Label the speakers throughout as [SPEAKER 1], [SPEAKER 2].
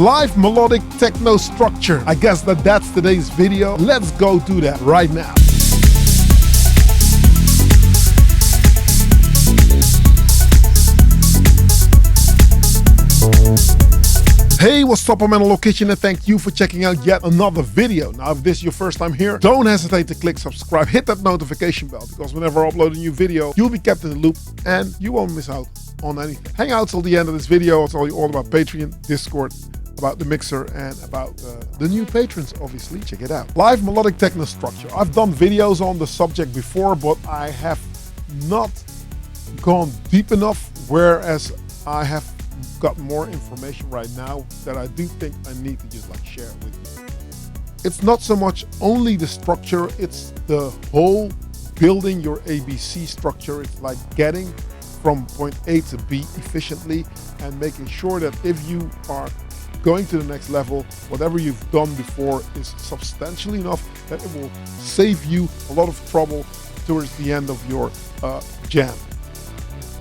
[SPEAKER 1] live melodic techno structure. I guess that's today's video. Let's go do that right now. Hey, what's up? I'm Melodic Techno and thank you for checking out yet another video. Now, if this is your first time here, don't hesitate to click subscribe, hit that notification bell, because whenever I upload a new video, you'll be kept in the loop and you won't miss out on anything. Hang out till the end of this video. I'll tell you all about Patreon, Discord, about the mixer, and about the new patrons, obviously. Check it out. Live melodic techno structure. I've done videos on the subject before, but I have not gone deep enough, whereas I have got more information right now that I do think I need to just share it with you. It's not so much only the structure, it's the whole building your ABC structure. It's like getting from point A to B efficiently and making sure that if you are going to the next level, whatever you've done before is substantially enough that it will save you a lot of trouble towards the end of your jam.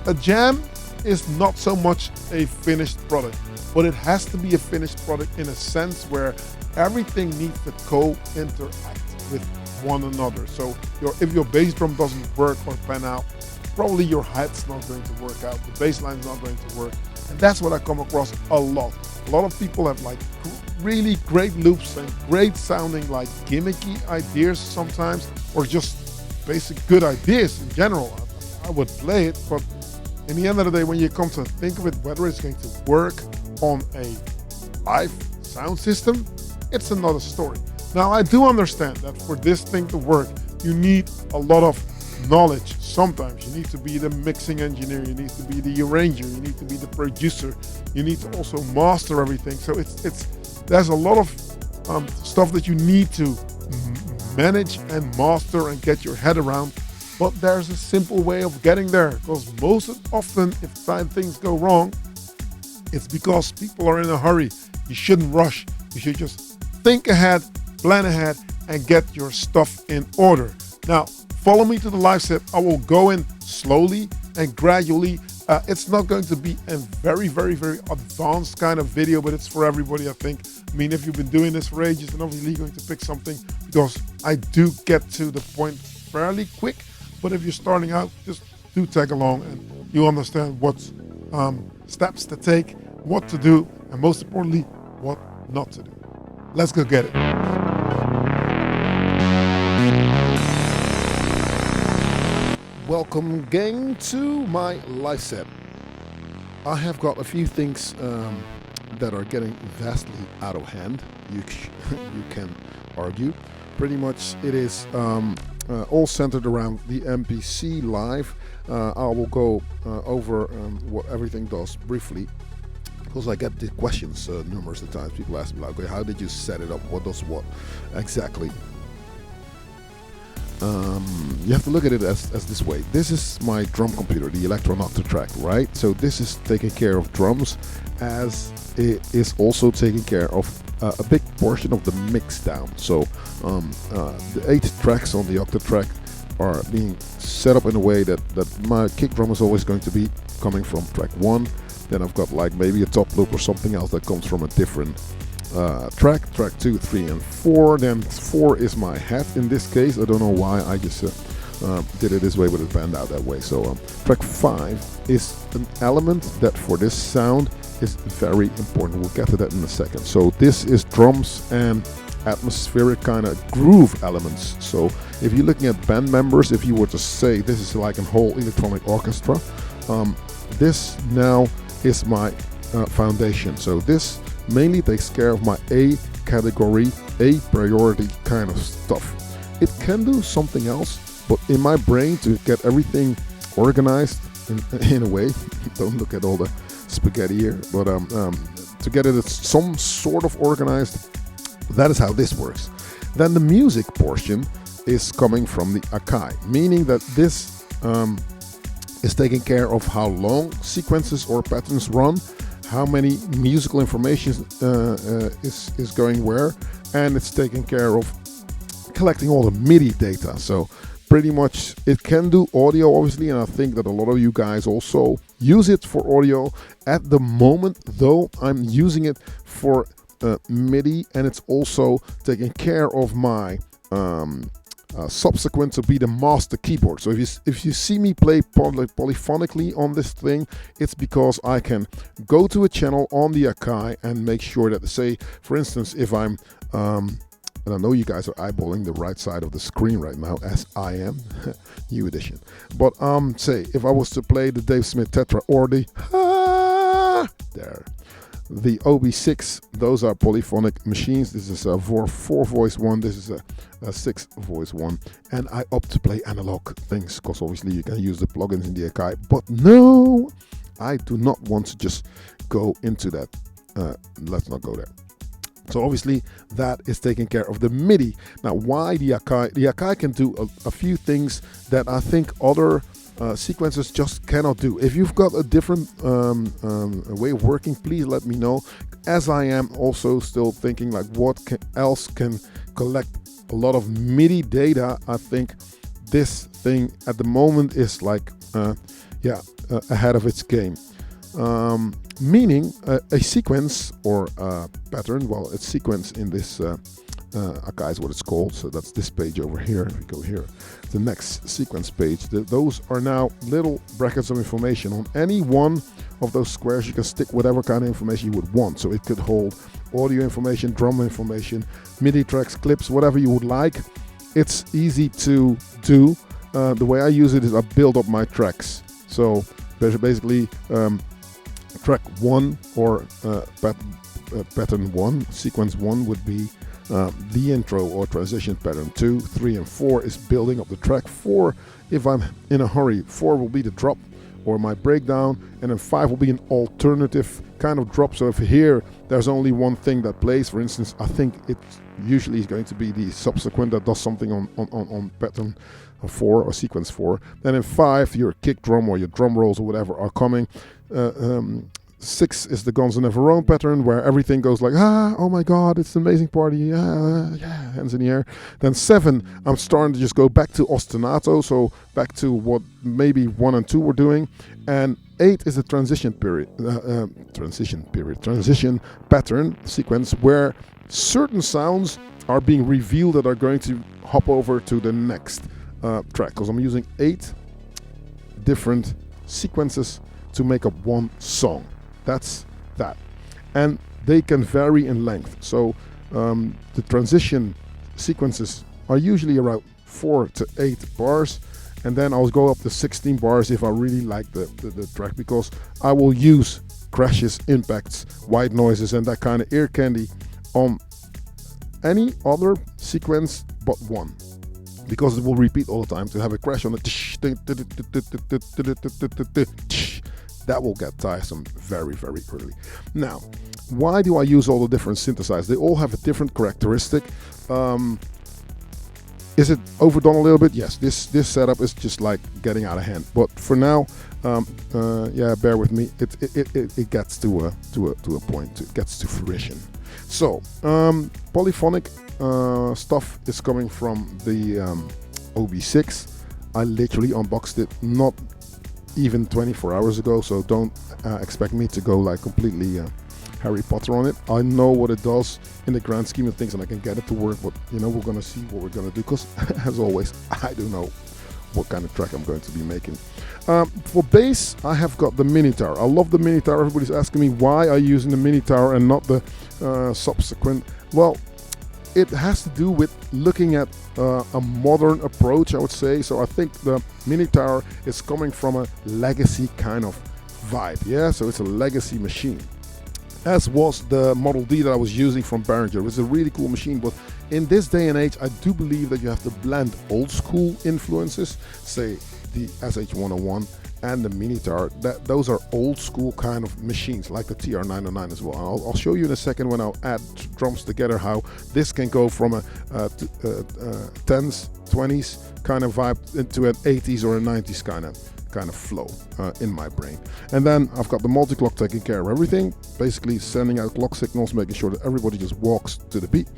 [SPEAKER 1] A jam is not so much a finished product, but it has to be a finished product in a sense where everything needs to co-interact with one another. So if your bass drum doesn't work or pan out, probably your hi-hat's not going to work out, the bass line's not going to work. And that's what I come across a lot. A lot of people have really great loops and great sounding gimmicky ideas sometimes, or just basic good ideas in general. I would play it, but in the end of the day, when you come to think of it, whether it's going to work on a live sound system, it's another story. Now, I do understand that for this thing to work, you need a lot of knowledge. Sometimes you need to be the mixing engineer, you need to be the arranger, you need to be the producer, you need to also master everything. So there's a lot of stuff that you need to manage and master and get your head around. But there's a simple way of getting there, because most often if things go wrong, it's because people are in a hurry. You shouldn't rush. You should just think ahead, plan ahead, and get your stuff in order. Now, follow me to the live set. I will go in slowly and gradually. It's not going to be a very, very, very advanced kind of video, but it's for everybody, I think. I mean, if you've been doing this for ages, then obviously you're going to pick something, because I do get to the point fairly quick. But if you're starting out, just do tag along and you understand what steps to take, what to do, and most importantly, what not to do. Let's go get it. Welcome, gang, to my live set. I have got a few things that are getting vastly out of hand. You can argue. Pretty much it is all centered around the MPC live. I will go over what everything does briefly, because I get the questions numerous of times. People ask me okay, how did you set it up? What does what exactly? You have to look at it as this way. This is my drum computer, the Electron Octatrack, right? So this is taking care of drums, as it is also taking care of a big portion of the mix down. So the 8 tracks on the Octatrack are being set up in a way that my kick drum is always going to be coming from track 1. Then I've got maybe a top loop or something else that comes from a different track 2, 3, and 4. Then 4 is my hat in this case. I don't know why, I just did it this way, but it panned out that way. So track 5 is an element that for this sound is very important. We'll get to that in a second. So this is drums and atmospheric kind of groove elements. So if you're looking at band members, if you were to say this is like a whole electronic orchestra, this now is my foundation. So this mainly takes care of my A category, A priority kind of stuff. It can do something else, but in my brain, to get everything organized in a way, don't look at all the spaghetti here, but to get it some sort of organized, that is how this works. Then the music portion is coming from the Akai, meaning that this is taking care of how long sequences or patterns run, how many musical information is going where, and it's taking care of collecting all the MIDI data. So pretty much, it can do audio obviously, and I think that a lot of you guys also use it for audio. At the moment though, I'm using it for MIDI, and it's also taking care of my subsequent to be the master keyboard. So if you see me play polyphonically on this thing, it's because I can go to a channel on the Akai and make sure that, say for instance, if I'm and I know you guys are eyeballing the right side of the screen right now, as I am, new edition. But say if I was to play the Dave Smith Tetra or the the OB6, those are polyphonic machines. This is a 4-voice one, this is a 6-voice one, and I opt to play analog things because obviously you can use the plugins in the Akai. But no, I do not want to just go into that. Let's not go there. So obviously that is taking care of the MIDI. Now why the Akai? The Akai can do a few things that I think other sequencers just cannot do. If you've got a different way of working, please let me know, as I am also still thinking like what else can collect a lot of MIDI data. I think this thing at the moment is like ahead of its game. Meaning a sequence or a pattern, well, it's sequence in this Akai is what it's called, so that's this page over here. If we go here, the next sequence page, those are now little brackets of information. On any one of those squares you can stick whatever kind of information you would want. So it could hold audio information, drum information, MIDI tracks, clips, whatever you would like. It's easy to do. The way I use it is I build up my tracks. So basically track 1 or pattern 1, sequence 1 would be the intro or transition pattern. 2, 3, and 4 is building up the track. 4, if I'm in a hurry, 4 will be the drop or my breakdown, and then 5 will be an alternative kind of drop. So if here there's only one thing that plays, for instance, I think it usually is going to be the subsequent that does something on pattern 4 or sequence 4. Then in 5 your kick drum or your drum rolls or whatever are coming. 6 is the Guns N' Neverone pattern, where everything goes like, oh my god, it's an amazing party, yeah, hands in the air. Then 7, I'm starting to just go back to ostinato, so back to what maybe 1 and 2 were doing. And 8 is a transition pattern sequence, where certain sounds are being revealed that are going to hop over to the next track, because I'm using 8 different sequences to make up one song. That's that, and they can vary in length. So the transition sequences are usually around 4 to 8 bars, and then I'll go up to 16 bars if I really like the track, because I will use crashes, impacts, white noises, and that kind of ear candy on any other sequence but one, because it will repeat all the time. To have a crash on it, that will get tiresome very, very early. Now, why do I use all the different synthesizers? They all have a different characteristic. Is it overdone a little bit? Yes, this setup is just like getting out of hand. But for now, yeah, bear with me. It gets to a point. It gets to fruition. So polyphonic stuff is coming from the OB6. I literally unboxed it not even 24 hours ago, so don't expect me to go like completely Harry Potter on it. I know what it does in the grand scheme of things, and I can get it to work, but you know, we're gonna see what we're gonna do, because as always, I don't know what kind of track I'm going to be making. For bass, I have got the Minitaur. I love the Minitaur. Everybody's asking me why I'm using the Minitaur and not the subsequent. Well, it has to do with looking at a modern approach, I would say. So I think the Minitaur is coming from a legacy kind of vibe. Yeah, so it's a legacy machine, as was the Model D that I was using from Behringer. It's a really cool machine, but in this day and age, I do believe that you have to blend old school influences, say the SH-101 and the Minitaur. Those are old school kind of machines, like the TR-909 as well. I'll show you in a second when I'll add drums together how this can go from a 10s, 20s kind of vibe into an 80s or a 90s kind of flow in my brain. And then I've got the multi-clock taking care of everything, basically sending out clock signals, making sure that everybody just walks to the beat.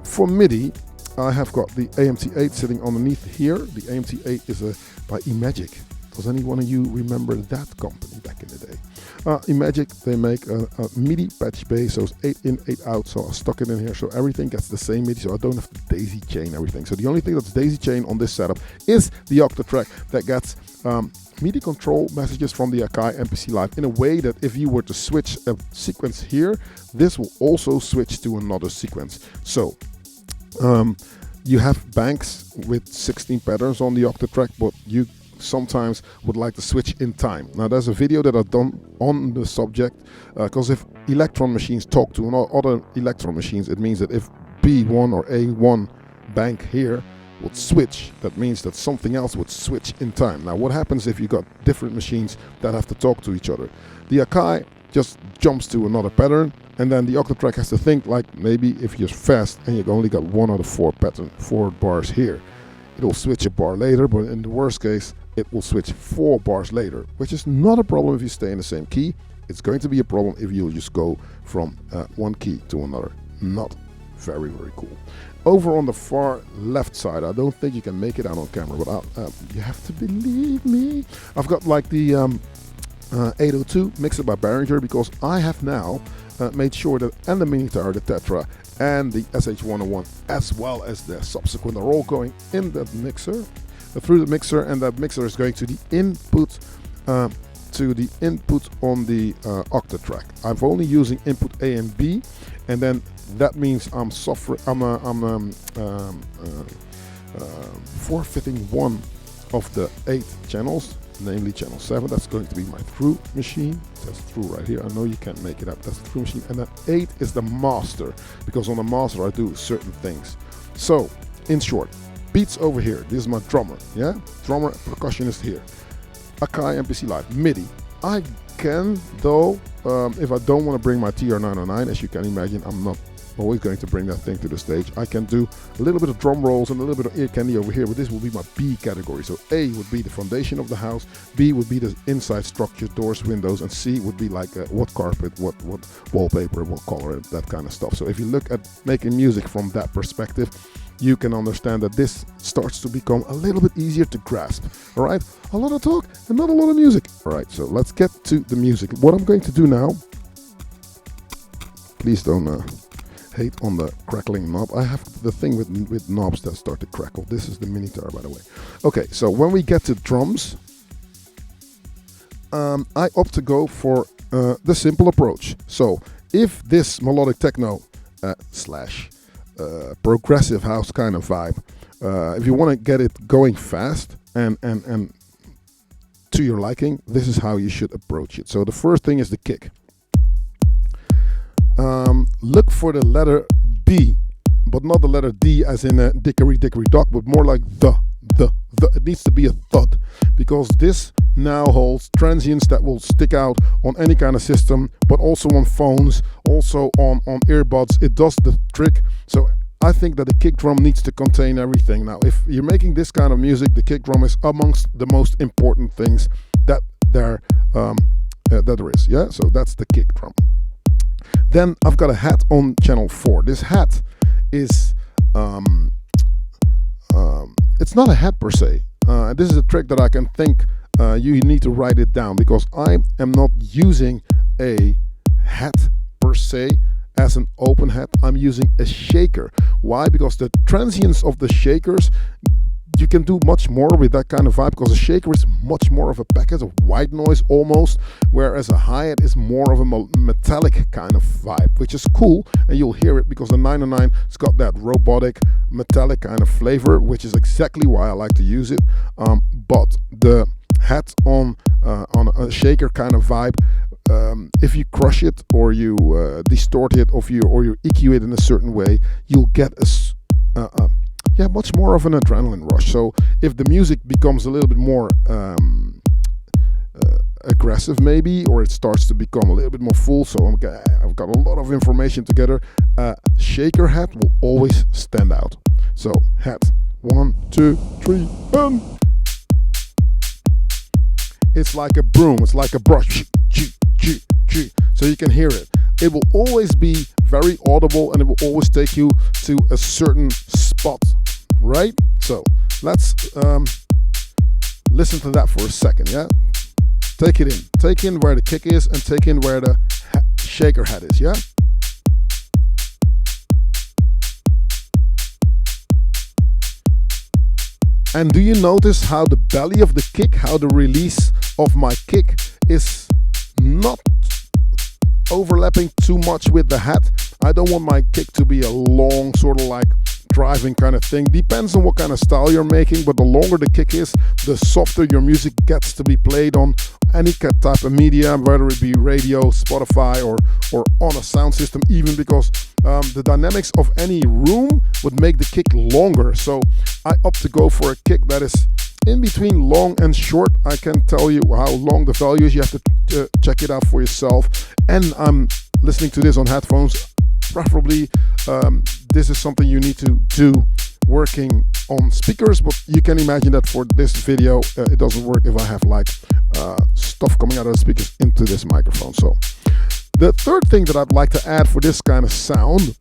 [SPEAKER 1] For MIDI, I have got the AMT8 sitting underneath here. The AMT8 is by Imagic. Does anyone of you remember that company back in the day? Imagic, they make a MIDI patch bass, so it's 8 in, 8 out. So I stuck it in here, so everything gets the same MIDI, so I don't have to daisy chain everything. So the only thing that's daisy chain on this setup is the Octatrack that gets MIDI control messages from the Akai MPC Live in a way that if you were to switch a sequence here, this will also switch to another sequence. So you have banks with 16 patterns on the Octatrack, but you sometimes would like to switch in time. Now there's a video that I've done on the subject, because if electron machines talk to other electron machines, it means that if B1 or A1 bank here would switch, that means that something else would switch in time. Now what happens if you got different machines that have to talk to each other? The Akai just jumps to another pattern, and then the Octatrack has to think, like, maybe if you're fast and you've only got 1 out of 4 bars here, it'll switch a bar later, but in the worst case it will switch 4 bars later, which is not a problem if you stay in the same key. It's going to be a problem if you just go from one key to another. Not very, very cool. Over on the far left side, I don't think you can make it out on camera, but you have to believe me. I've got like the 802 mixer by Behringer, because I have now made sure that and the Minitaur, the Tetra, and the SH101, as well as the subsequent, are all going in that mixer, through the mixer, and that mixer is going to the input on the Octatrack. I'm only using input A and B, and then that means I'm forfeiting one of the 8 channels, namely channel 7. That's going to be my through machine. That's through right here. I know you can't make it up. That's the through machine. And then 8 is the master, because on the master I do certain things. So in short, beats over here. This is my drummer. Yeah, drummer, percussionist here. Akai MPC Live MIDI. I can, though, if I don't want to bring my TR-909, as you can imagine, I'm not always going to bring that thing to the stage. I can do a little bit of drum rolls and a little bit of ear candy over here, but this will be my B category. So A would be the foundation of the house, B would be the inside structure, doors, windows, and C would be like what carpet, what wallpaper, what color, that kind of stuff. So if you look at making music from that perspective, you can understand that this starts to become a little bit easier to grasp. All right, a lot of talk and not a lot of music. All right, so let's get to the music. What I'm going to do now, please don't hate on the crackling knob. I have the thing with knobs that start to crackle. This is the Minitaur, by the way. Okay, so when we get to drums, I opt to go for the simple approach. So if this melodic techno slash progressive house kind of vibe, if you want to get it going fast and to your liking, this is how you should approach it. So the first thing is the kick. Look for the letter D, but not the letter D as in a dickory dickory dock, but more like the. It needs to be a thud, because this now holds transients that will stick out on any kind of system, but also on phones, also on earbuds. It does the trick. So I think that the kick drum needs to contain everything. Now, if you're making this kind of music, the kick drum is amongst the most important things that there is. Yeah, so that's the kick drum. Then I've got a hat on channel 4. This hat is it's not a hat per se. This is a trick that I can think you need to write it down, because I am not using a hat per se as an open hat. I'm using a shaker. Why? Because the transients of the shakers, you can do much more with that kind of vibe, because a shaker is much more of a package of white noise almost, whereas a hi-hat is more of a metallic kind of vibe, which is cool, and you'll hear it because the 909 has got that robotic metallic kind of flavor, which is exactly why I like to use it. But the hat on a shaker kind of vibe, if you crush it or you distort it or you EQ it in a certain way, you'll get much more of an adrenaline rush. So if the music becomes a little bit more aggressive maybe, or it starts to become a little bit more full, so I've got a lot of information together, shaker hat will always stand out. So hat, 1, 2, 3, and it's like a broom, it's like a brush, so you can hear it. It will always be very audible, and it will always take you to a certain spot spot, right? So let's listen to that for a second, yeah? Take it in. Take in where the kick is and take in where the shaker head is, yeah? And do you notice how the belly of the kick, how the release of my kick is not overlapping too much with the head? I don't want my kick to be a long, sort of like driving kind of thing. Depends on what kind of style you're making, but the longer the kick is, the softer your music gets to be played on any type of media, whether it be radio, Spotify, or on a sound system, even because the dynamics of any room would make the kick longer. So I opt to go for a kick that is in between long and short. I can tell you how long the value is. You have to check it out for yourself. And I'm listening to this on headphones. Preferably, this is something you need to do working on speakers, but you can imagine that for this video, it doesn't work if I have like stuff coming out of the speakers into this microphone. So the third thing that I'd like to add for this kind of sound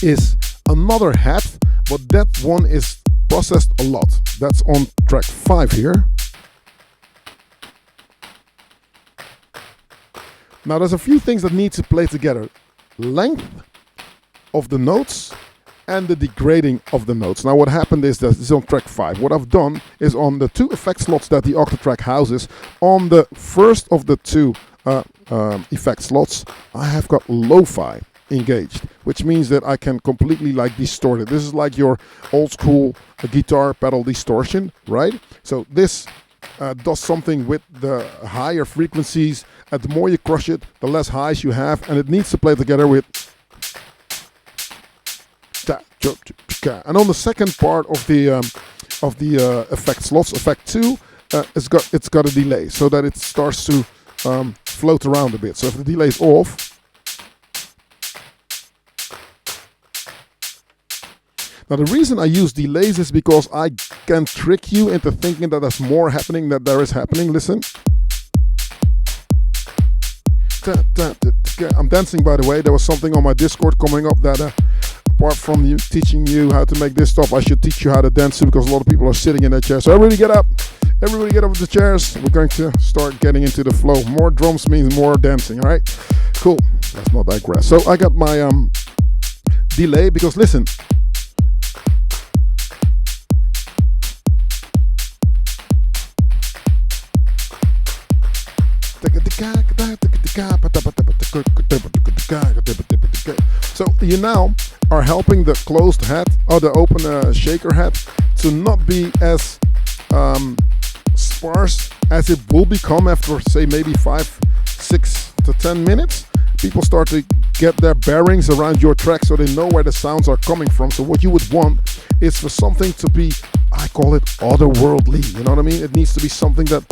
[SPEAKER 1] is another head, but that one is processed a lot. That's on track 5 here. Now there's a few things that need to play together. Length of the notes and the degrading of the notes. Now what happened is that this is on track 5. What I've done is on the 2 effect slots that the Octatrack houses, on the first of the 2 effect slots, I have got lo-fi engaged, which means that I can completely like distort it. This is like your old school guitar pedal distortion, right? So this does something with the higher frequencies, and the more you crush it, the less highs you have, and it needs to play together with. And on the second part of the effect slots, effect 2, it's got a delay so that it starts to float around a bit. So if the delay is off. Now the reason I use delays is because I can trick you into thinking that there's more happening than there is happening. Listen. I'm dancing, by the way. There was something on my Discord coming up that apart from you teaching you how to make this stuff, I should teach you how to dance too, because a lot of people are sitting in their chairs. So everybody get up. Everybody get up with the chairs. We're going to start getting into the flow. More drums means more dancing, all right? Cool. Let's not digress. So I got my delay because listen. So you now are helping the closed head or the open shaker head to not be as sparse as it will become after, say, maybe 5, 6 to 10 minutes. People start to get their bearings around your track so they know where the sounds are coming from. So what you would want is for something to be, I call it otherworldly, you know what I mean? It needs to be something that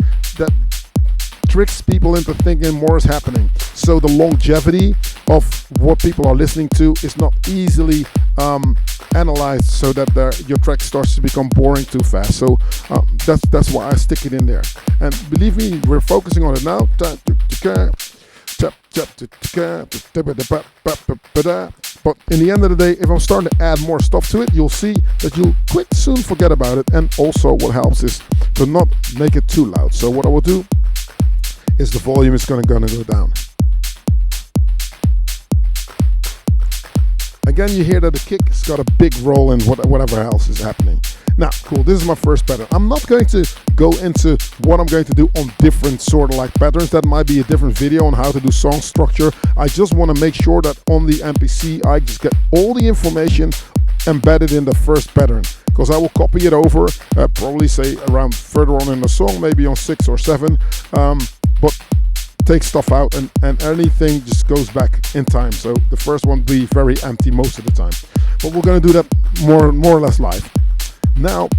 [SPEAKER 1] tricks people into thinking more is happening. So the longevity of what people are listening to is not easily analyzed, so that your track starts to become boring too fast. So that's why I stick it in there. And believe me, we're focusing on it now. But in the end of the day, if I'm starting to add more stuff to it, you'll see that you'll quick soon forget about it. And also what helps is to not make it too loud. So what I will do is the volume is gonna go down. Again, you hear that the kick has got a big role in whatever else is happening. Now, cool, this is my first pattern. I'm not going to go into what I'm going to do on different sort of like patterns. That might be a different video on how to do song structure. I just want to make sure that on the MPC, I just get all the information embedded in the first pattern, because I will copy it over, probably say around further on in the song, maybe on 6 or 7, but take stuff out and anything just goes back in time. So the first one be very empty most of the time, but we're going to do that more or less live. Now,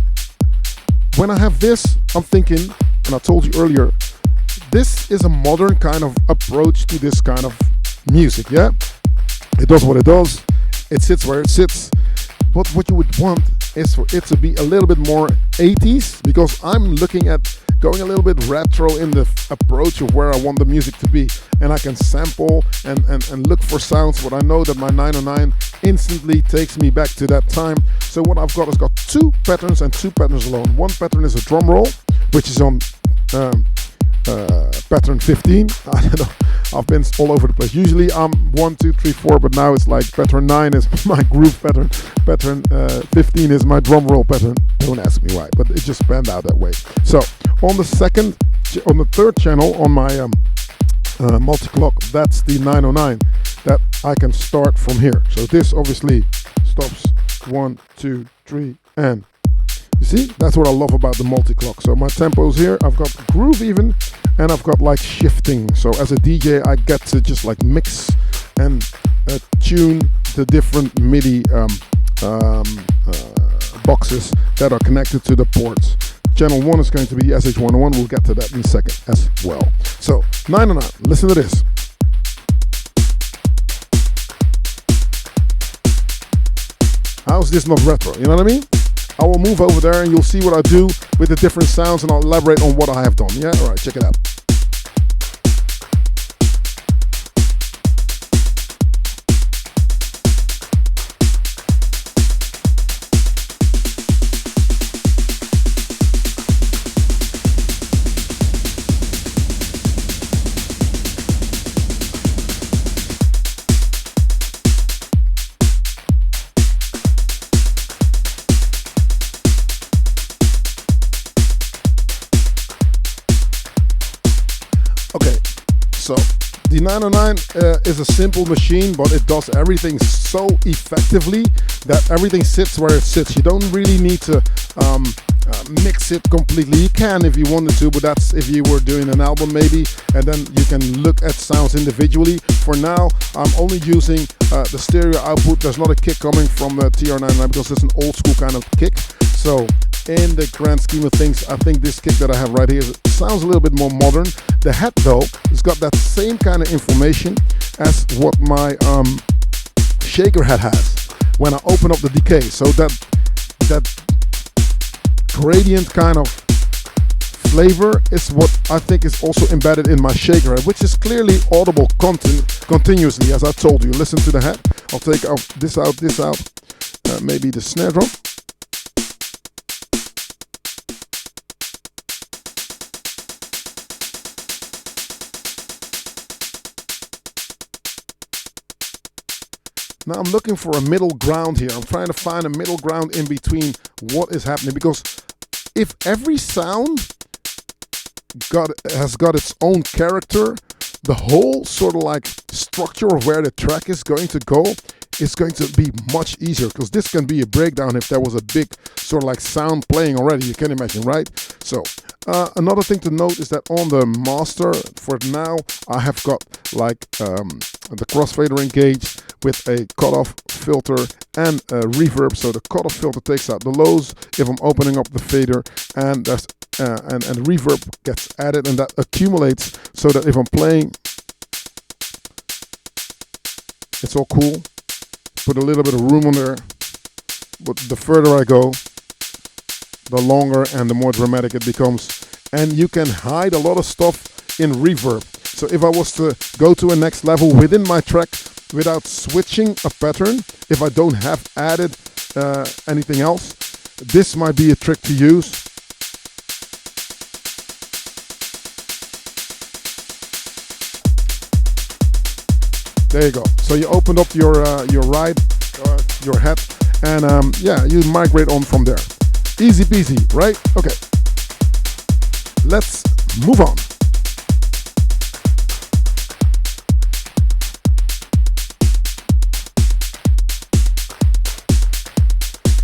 [SPEAKER 1] when I have this, I'm thinking, and I told you earlier, this is a modern kind of approach to this kind of music, yeah? It does what it does, it sits where it sits, but what you would want is for it to be a little bit more 80s, because I'm looking at going a little bit retro in the approach of where I want the music to be. And I can sample and look for sounds, but I know that my 909 instantly takes me back to that time. So what I've got is got 2 patterns and 2 patterns alone. One pattern is a drum roll, which is on pattern 15. I don't know, I've been all over the place. Usually I'm 1, 2, 3, 4, but now it's like pattern 9 is my groove pattern. Pattern 15 is my drum roll pattern. Don't ask me why, but it just panned out that way. So on the third channel on my multi-clock, that's the 909 that I can start from here. So this obviously stops 1, 2, 3, and you see, that's what I love about the multi-clock. So my tempos here, I've got groove even, and I've got like shifting. So as a DJ, I get to just like mix and tune the different MIDI boxes that are connected to the ports. Channel 1 is going to be the SH101. We'll get to that in a second as well. So 909, listen to this. How's this not retro? You know what I mean? I will move over there and you'll see what I do with the different sounds, and I'll elaborate on what I have done. Yeah, all right, check it out. So the 909 is a simple machine, but it does everything so effectively that everything sits where it sits. You don't really need to mix it completely. You can if you wanted to, but that's if you were doing an album maybe, and then you can look at sounds individually. For now, I'm only using the stereo output. There's not a kick coming from the TR909 because it's an old school kind of kick. So in the grand scheme of things, I think this kick that I have right here sounds a little bit more modern. The head though, it's got that same kind of information as what my shaker head has when I open up the decay. So that gradient kind of flavor is what I think is also embedded in my shaker head, which is clearly audible continuously, as I told you. Listen to the head. I'll take out this out, maybe the snare drum. Now I'm looking for a middle ground here. I'm trying to find a middle ground in between what is happening, because if every sound has got its own character, the whole sort of like structure of where the track is going to go is going to be much easier, because this can be a breakdown if there was a big sort of like sound playing already, you can imagine, right? So another thing to note is that on the master for now, I have got like the crossfader engaged with a cutoff filter and a reverb. So the cutoff filter takes out the lows if I'm opening up the fader, and there's and reverb gets added, and that accumulates so that if I'm playing, it's all cool. Put a little bit of room on there, but the further I go, the longer and the more dramatic it becomes. And you can hide a lot of stuff in reverb. So if I was to go to a next level within my track without switching a pattern, if I don't have added anything else, this might be a trick to use. There you go. So you opened up your ride, your head, and yeah, you migrate on from there. Easy peasy, right? Okay. Let's move on.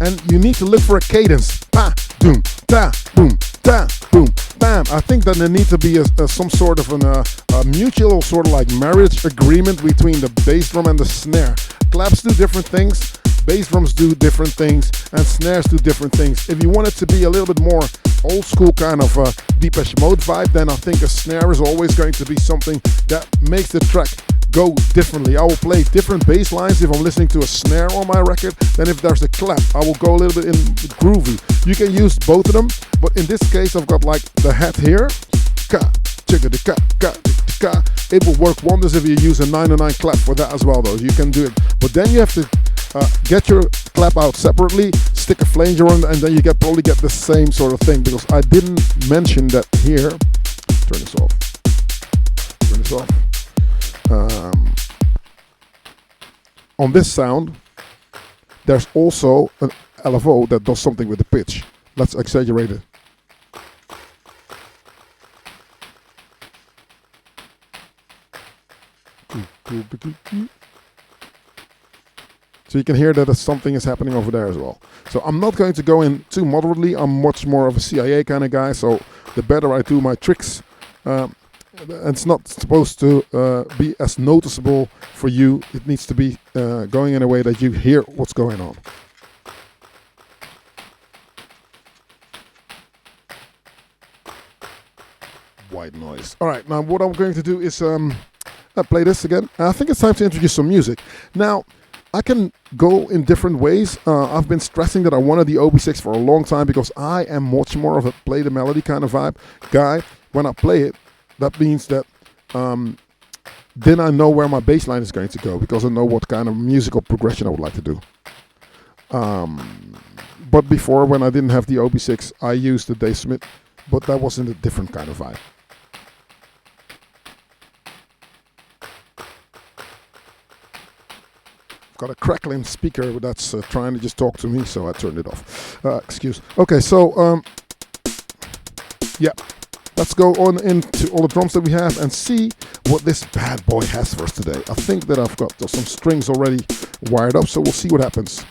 [SPEAKER 1] And you need to look for a cadence. Pa, doom, ta, boom, ta, boom, bam. I think that there needs to be some sort of a mutual sort of like marriage agreement between the bass drum and the snare. Claps do different things, bass drums do different things, and snares do different things. If you want it to be a little bit more old school kind of Depeche Mode vibe, then I think a snare is always going to be something that makes the track go differently. I will play different bass lines if I'm listening to a snare on my record than if there's a clap. I will go a little bit in groovy. You can use both of them, But in this case, I've got like the head here. Ka, chicka, ka, ka, ka. It will work wonders if you use a 909 clap for that as well, though. You can do it. But then you have to get your clap out separately, stick a flanger on, and then you probably get the same sort of thing, because I didn't mention that here. Turn this off. Turn this off. On this sound, there's also an LFO that does something with the pitch. Let's exaggerate it. So you can hear that something is happening over there as well. So I'm not going to go in too moderately. I'm much more of a CIA kind of guy. So the better I do my tricks, it's not supposed to be as noticeable for you. It needs to be going in a way that you hear what's going on. White noise. All right, now what I'm going to do is play this again. I think it's time to introduce some music. Now, I can go in different ways. I've been stressing that I wanted the OB6 for a long time, because I am much more of a play the melody kind of vibe guy. When I play it, that means that then I know where my bass line is going to go, because I know what kind of musical progression I would like to do. But before, when I didn't have the OB6, I used the Dave Smith, but that was in a different kind of vibe. Got a crackling speaker that's trying to just talk to me, so I turned it off. Excuse. Okay, so yeah, let's go on into all the drums that we have and see what this bad boy has for us today. I think that I've got some strings already wired up, so we'll see what happens.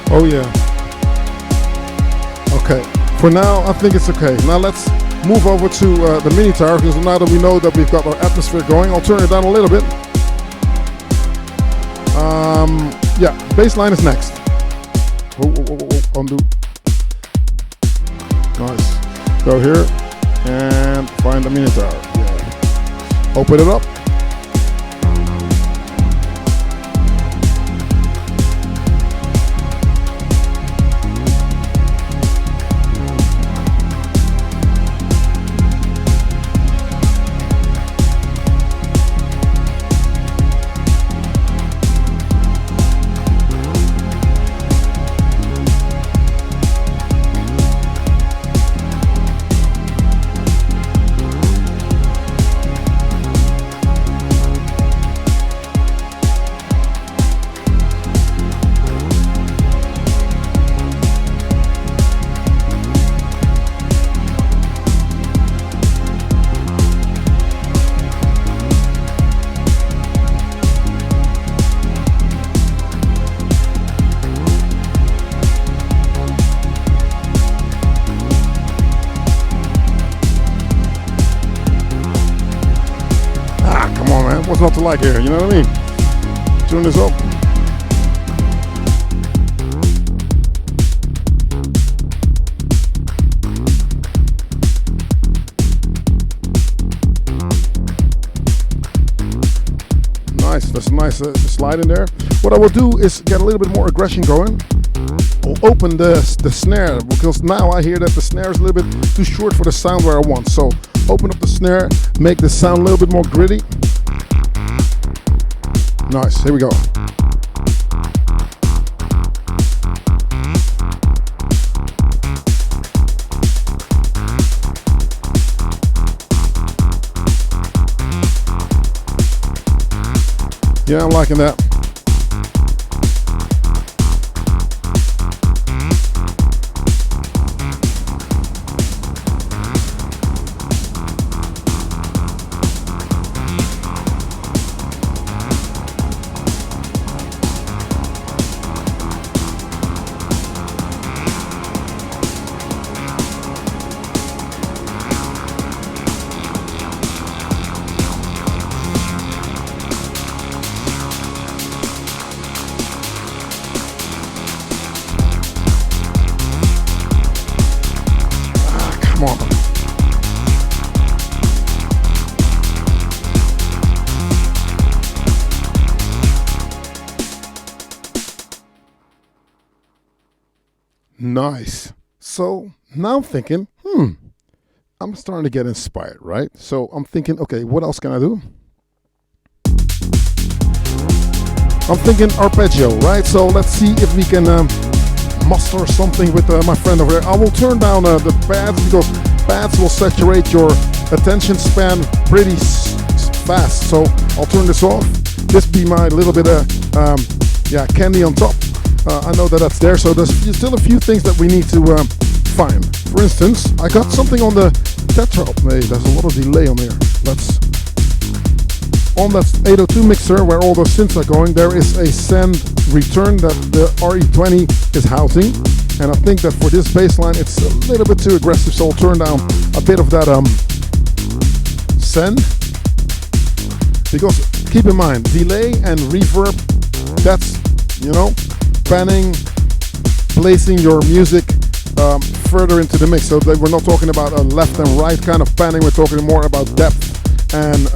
[SPEAKER 1] Oh yeah. Okay. For now, I think it's okay. Now let's move over to the Minitaur, because now that we know that we've got our atmosphere going, I'll turn it down a little bit. Yeah, bass line is next. Undo. Nice. Go here and find the Minitaur. Yeah. Open it up. what's not to like here, you know what I mean? Turn this up. Nice, that's a nice slide in there. What I will do is get a little bit more aggression going. I'll open the snare, because now I hear that the snare is a little bit too short for the sound where I want. So open up the snare, make the sound a little bit more gritty. Nice, here we go. Yeah, I'm liking that. Come on. Nice. So now I'm thinking, I'm starting to get inspired, right? So I'm thinking, okay, what else can I do? I'm thinking arpeggio, right? So let's see if we can muster something with my friend over there. I will turn down the pads, because pads will saturate your attention span pretty fast. So I'll turn this off. This be my little bit of candy on top. I know that that's there, so there's still a few things that we need to find. For instance, I got something on the Tetra. Hey, there's a lot of delay on here. On that 802 mixer where all the synths are going, there is a send return that the RE20 is housing, and I think that for this bass line it's a little bit too aggressive, so I'll turn down a bit of that send. Because keep in mind, delay and reverb, that's, you know, panning, placing your music further into the mix. So we're not talking about a left and right kind of panning, we're talking more about depth and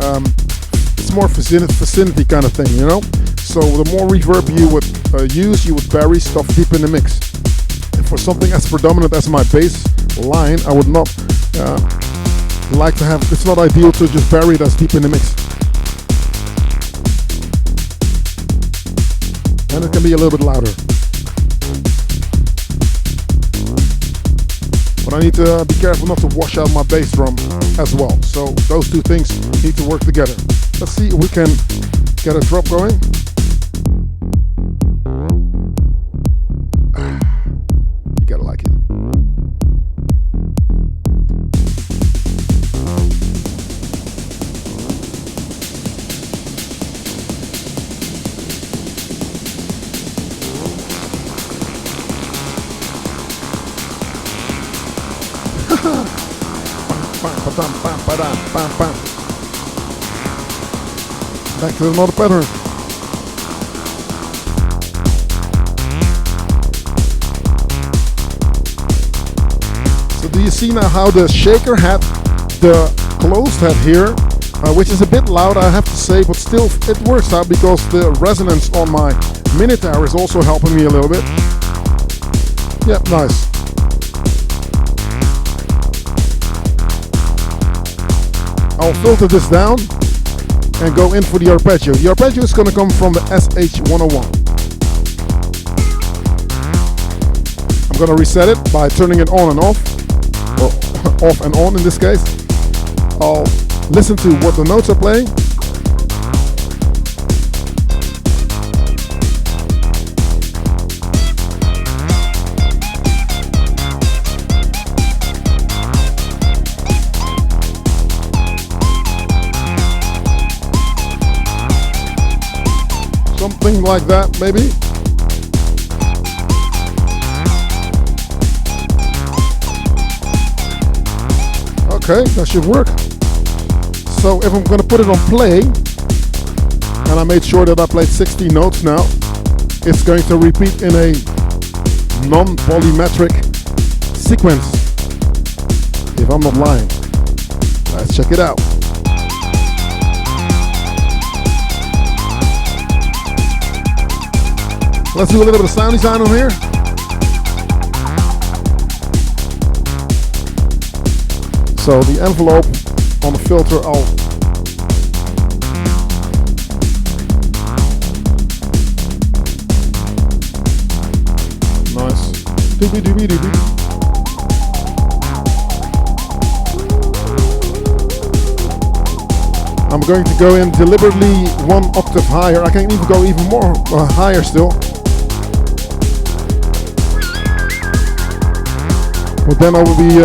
[SPEAKER 1] it's more vicinity kind of thing, you know? So the more reverb you would use, you would bury stuff deep in the mix. And for something as predominant as my bass line, I would not like to have, it's not ideal to just bury it as deep in the mix. And it can be a little bit louder. But I need to be careful not to wash out my bass drum as well. So those two things need to work together. Let's see if we can get a drop going. You gotta like it. Back to another pattern. So do you see now how the shaker had the closed head here, which is a bit loud, I have to say, but still it works out because the resonance on my Minitaur is also helping me a little bit. Yep, nice. I'll filter this down and go in for the arpeggio. The arpeggio is going to come from the SH101. I'm going to reset it by turning it on and off, or off and on in this case. I'll listen to what the notes are playing. Something like that, maybe. Okay, that should work. So if I'm gonna put it on play, and I made sure that I played 16 notes now. It's going to repeat in a non-polymetric sequence, if I'm not lying. Let's check it out. Let's do a little bit of sound design on here. So the envelope on the filter, nice. Doobie doobie doobie. I'm going to go in deliberately 1 octave higher. I can even go even more higher still. But then I will be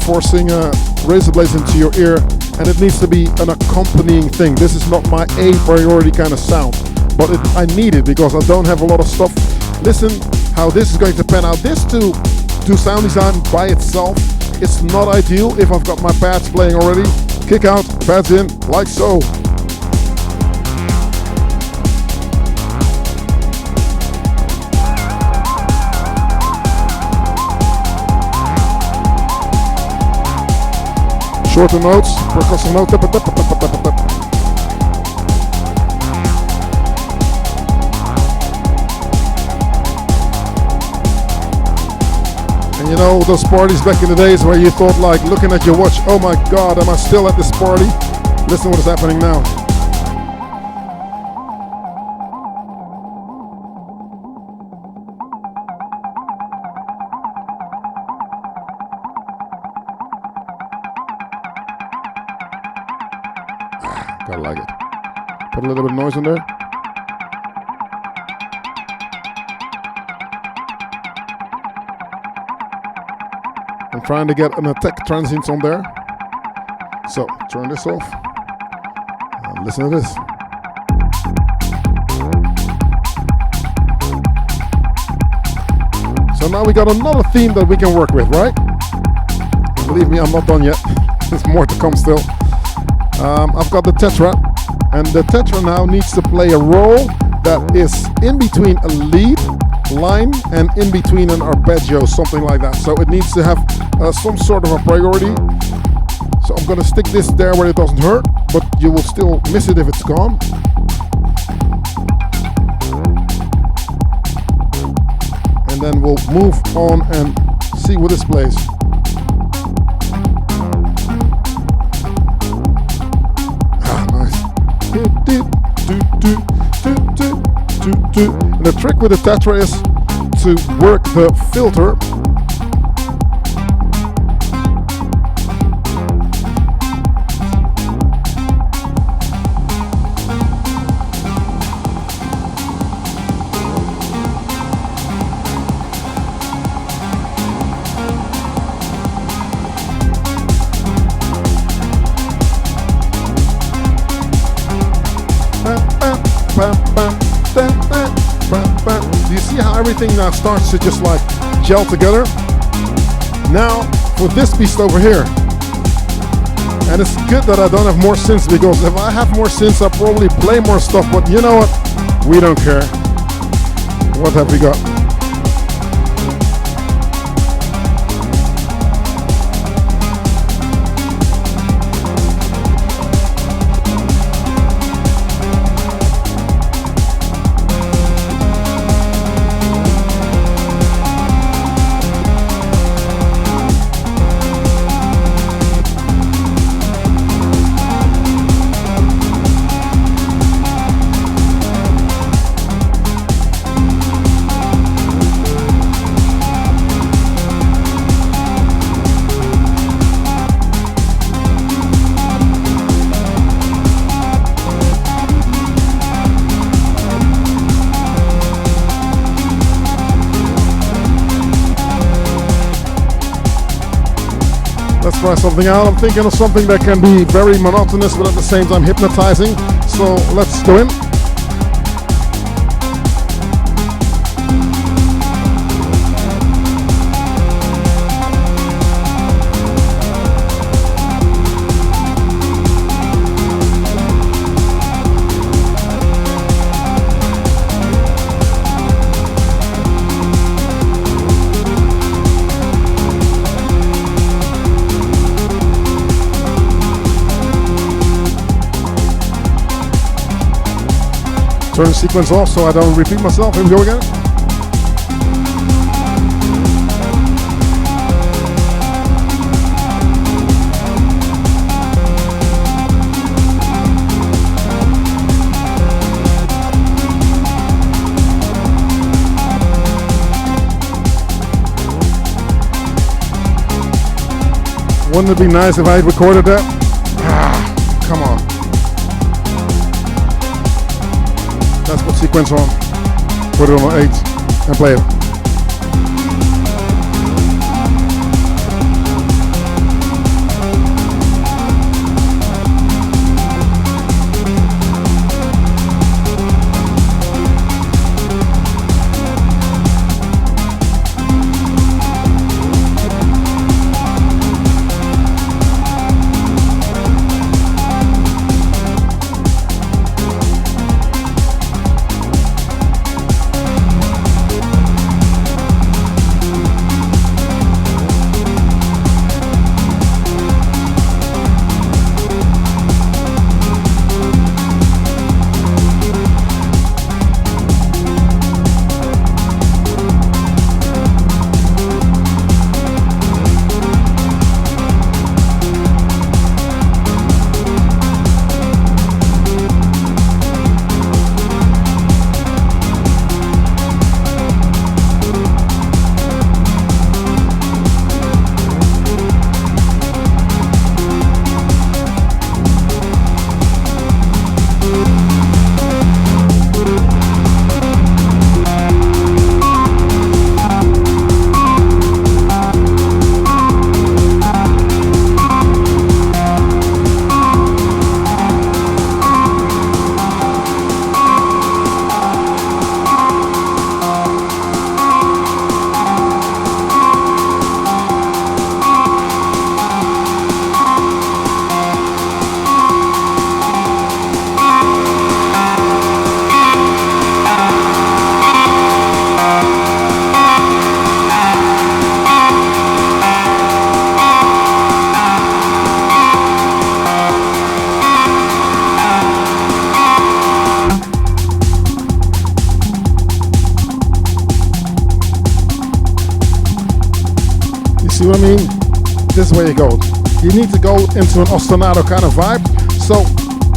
[SPEAKER 1] forcing razor blades into your ear, and it needs to be an accompanying thing. This is not my A priority kind of sound, but I need it because I don't have a lot of stuff. Listen how this is going to pan out. This to do sound design by itself, it's not ideal if I've got my pads playing already. Kick out, pads in, like so. Shorter notes, percussive note, tap, tap, tap, tap, tap, tap. And you know those parties back in the days where you thought like looking at your watch, oh my god, am I still at this party? Listen what is happening now. I like it. Put a little bit of noise in there. I'm trying to get an attack transient on there. So turn this off and listen to this. So now we got another theme that we can work with, right? Believe me, I'm not done yet. There's more to come still. I've got the tetra, and the tetra now needs to play a role that is in between a lead line and in between an arpeggio, something like that. So it needs to have some sort of a priority. So I'm gonna stick this there where it doesn't hurt, but you will still miss it if it's gone. And then we'll move on and see what this plays. And the trick with the tetra is to work the filter Do you see how everything now starts to just like gel together? Now for this beast over here. And it's good that I don't have more synths, because if I have more synths I'll probably play more stuff, but you know what? We don't care. What have we got? Let's try something out. I'm thinking of something that can be very monotonous but at the same time hypnotizing. So let's go in. Turn the sequence off so I don't repeat myself. Here we go again. Wouldn't it be nice if I had recorded that? Come on. Let's put sequence on. Put it on 8 and play it. See what I mean? This is where you go. You need to go into an ostinato kind of vibe. So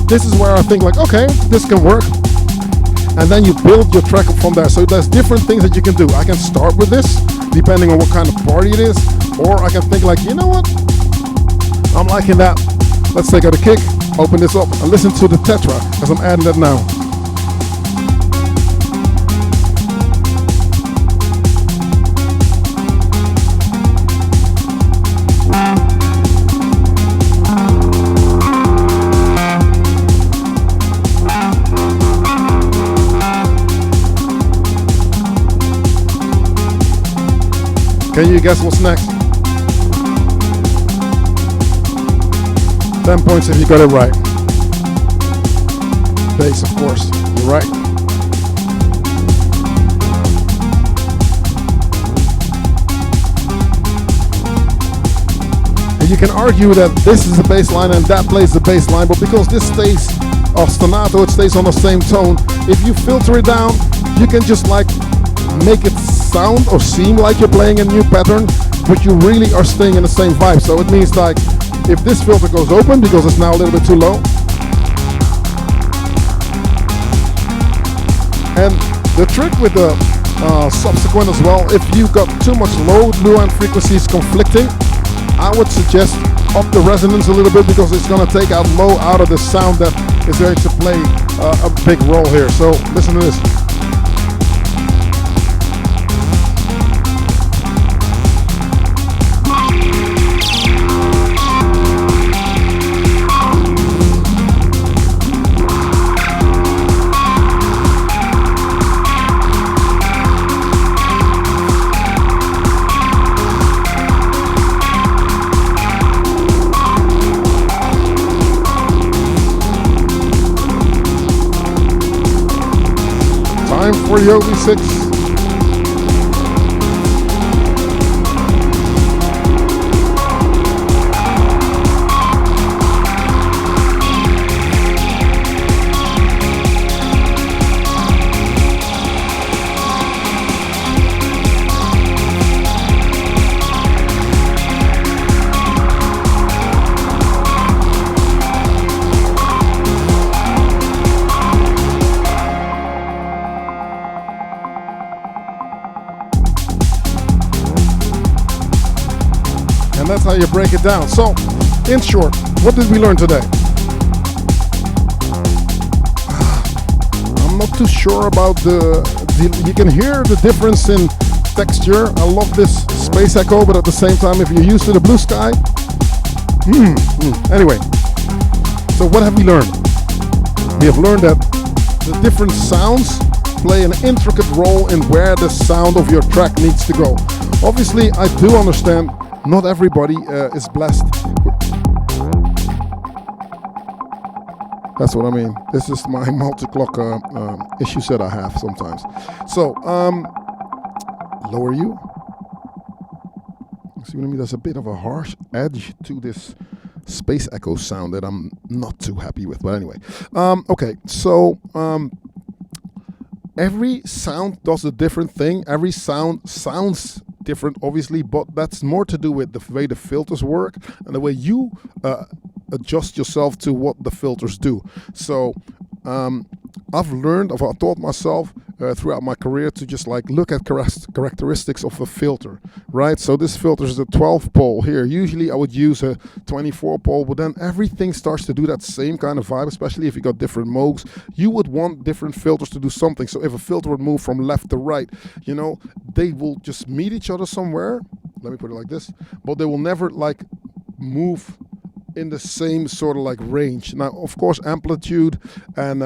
[SPEAKER 1] this is where I think like, okay, this can work. And then you build your track up from there. So there's different things that you can do. I can start with this, depending on what kind of party it is. Or I can think like, you know what? I'm liking that. Let's take out a kick, open this up, and listen to the tetra as I'm adding that now. Can you guess what's next? 10 points if you got it right. Bass, of course. You're right. And you can argue that this is the bass line and that plays the bass line, but because this stays ostinato, it stays on the same tone. If you filter it down, you can just like make it sound or seem like you're playing a new pattern, but you really are staying in the same vibe. So it means like if this filter goes open because it's now a little bit too low, and the trick with the subsequent as well, if you got too much low end frequencies conflicting, I would suggest up the resonance a little bit because it's going to take out low out of the sound that is going to play a big role here. So listen to this. For Yogi 6. you break it down. So, in short, what did we learn today? I'm not too sure about you can hear the difference in texture. I love this space echo, but at the same time, if you're used to the blue sky, anyway. So what have we learned? We have learned that the different sounds play an intricate role in where the sound of your track needs to go. Obviously, I do understand not everybody is blessed. That's what I mean. This is my multi-clock issues that I have sometimes. So, lower you. See what I mean? There's a bit of a harsh edge to this space echo sound that I'm not too happy with. But anyway, okay. So every sound does a different thing. Every sound sounds different, obviously, but that's more to do with the way the filters work and the way you adjust yourself to what the filters do. So I've taught myself throughout my career to just like look at characteristics of a filter, right? So this filter is a 12 pole here. Usually I would use a 24 pole, but then everything starts to do that same kind of vibe, especially if you got different Moogs. You would want different filters to do something. So if a filter would move from left to right, you know, they will just meet each other somewhere. Let me put it like this, but they will never like move in the same sort of like range. Now, of course, amplitude and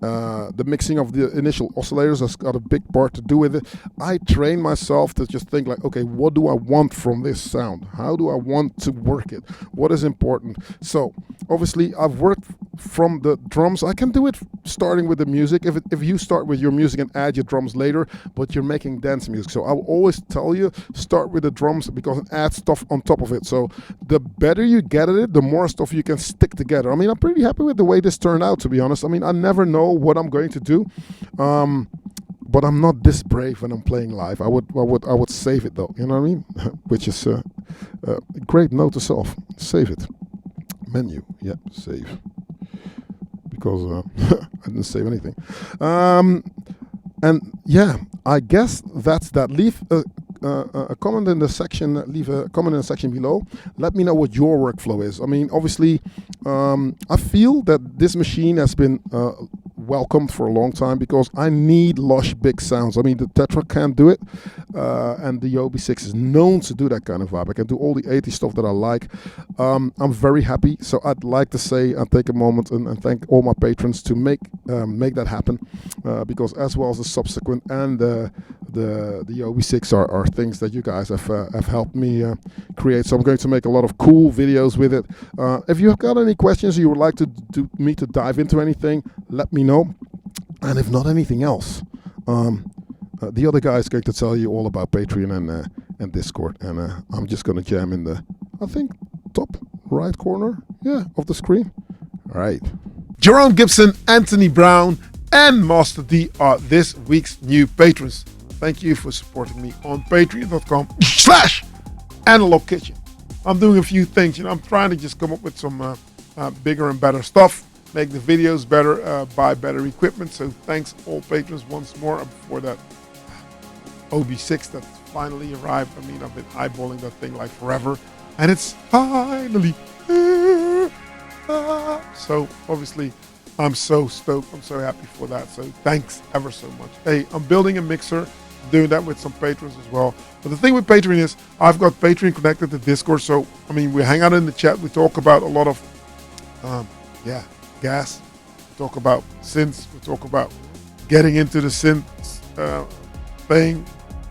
[SPEAKER 1] the mixing of the initial oscillators has got a big part to do with it. I train myself to just think like, okay, what do I want from this sound? How do I want to work it? What is important? So obviously I've worked from the drums. I can do it starting with the music. If you start with your music and add your drums later, but you're making dance music. So I will always tell you, start with the drums because it adds stuff on top of it. So the better you get at it, the more stuff you can stick together. I mean, I'm pretty happy with the way this turned out, to be honest. I mean, I never know what I'm going to do, but I'm not this brave when I'm playing live. I would save it though, you know what I mean? Which is a great note to self. Save it. Menu, yeah, save. Because I didn't save anything. And yeah, I guess that's that. Leave a comment in the section. Leave a comment in the section below. Let me know what your workflow is. I mean, obviously, I feel that this machine has been welcomed for a long time because I need lush big sounds. I mean, the Tetra can't do it, and the OB6 is known to do that kind of vibe. I can do all the 80s stuff that I like. I'm very happy. So I'd like to say and take a moment and thank all my patrons to make that happen, because as well as the subsequent and the OB6 are things that you guys have helped me create. So I'm going to make a lot of cool videos with it. If you have got any questions, you would like me to dive into anything, let me know. And if not anything else, the other guy is going to tell you all about Patreon and Discord. And I'm just going to jam in the, I think, top right corner, of the screen. All right. Jerome Gibson, Anthony Brown, and Master D are this week's new patrons. Thank you for supporting me on patreon.com/Analog Kitchen. I'm doing a few things. I'm trying to just come up with some bigger and better stuff, make the videos better, buy better equipment. So thanks all patrons once more for that OB6 that finally arrived. I mean, I've been eyeballing that thing like forever, and it's finally here. So obviously, I'm so stoked. I'm so happy for that. So thanks ever so much. Hey, I'm building a mixer, doing that with some patrons as well. But the thing with Patreon is I've got Patreon connected to Discord. So, I mean, we hang out in the chat. We talk about a lot of, gas. We talk about synths. We talk about getting into the synth thing,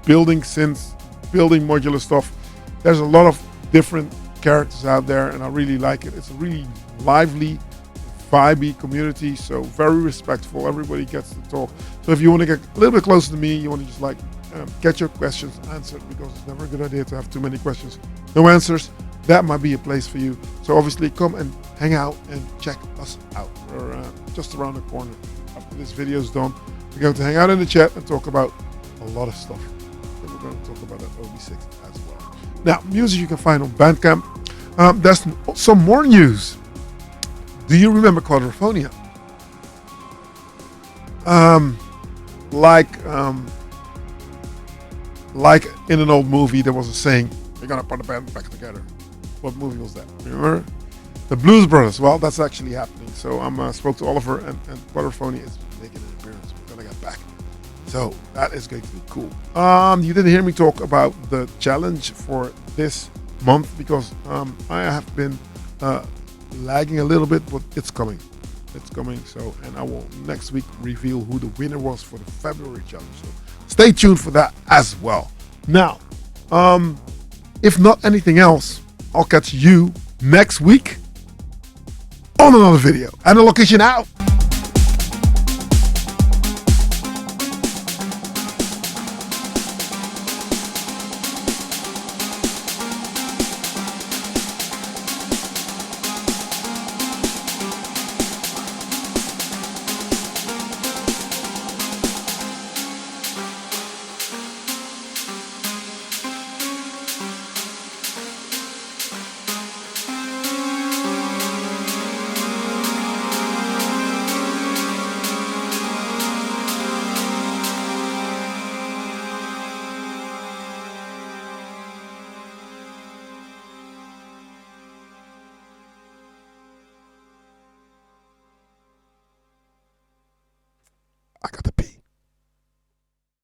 [SPEAKER 1] building synths, building modular stuff. There's a lot of different characters out there, and I really like it. It's a really lively, vibey community, so very respectful. Everybody gets to talk. So if you want to get a little bit closer to me, you want to just like get your questions answered, because it's never a good idea to have too many questions, no answers. That might be a place for you. So obviously come and hang out and check us out. We're just around the corner. After this video is done, we're going to hang out in the chat and talk about a lot of stuff. And we're going to talk about that OB6 as well. Now, music you can find on Bandcamp. There's some more news. Do you remember Quadrophonia? Like in an old movie, there was a saying, "You're gonna put a band back together." What movie was that? Remember? The Blues Brothers. Well, that's actually happening. So I spoke to Oliver, and Quadrophony is making an appearance when I get back. So that is going to be cool. You didn't hear me talk about the challenge for this month because I have been lagging a little bit, but it's coming. It's coming. So, and I will next week reveal who the winner was for the February challenge. So stay tuned for that as well. Now, if not anything else, I'll catch you next week on another video. And the location out.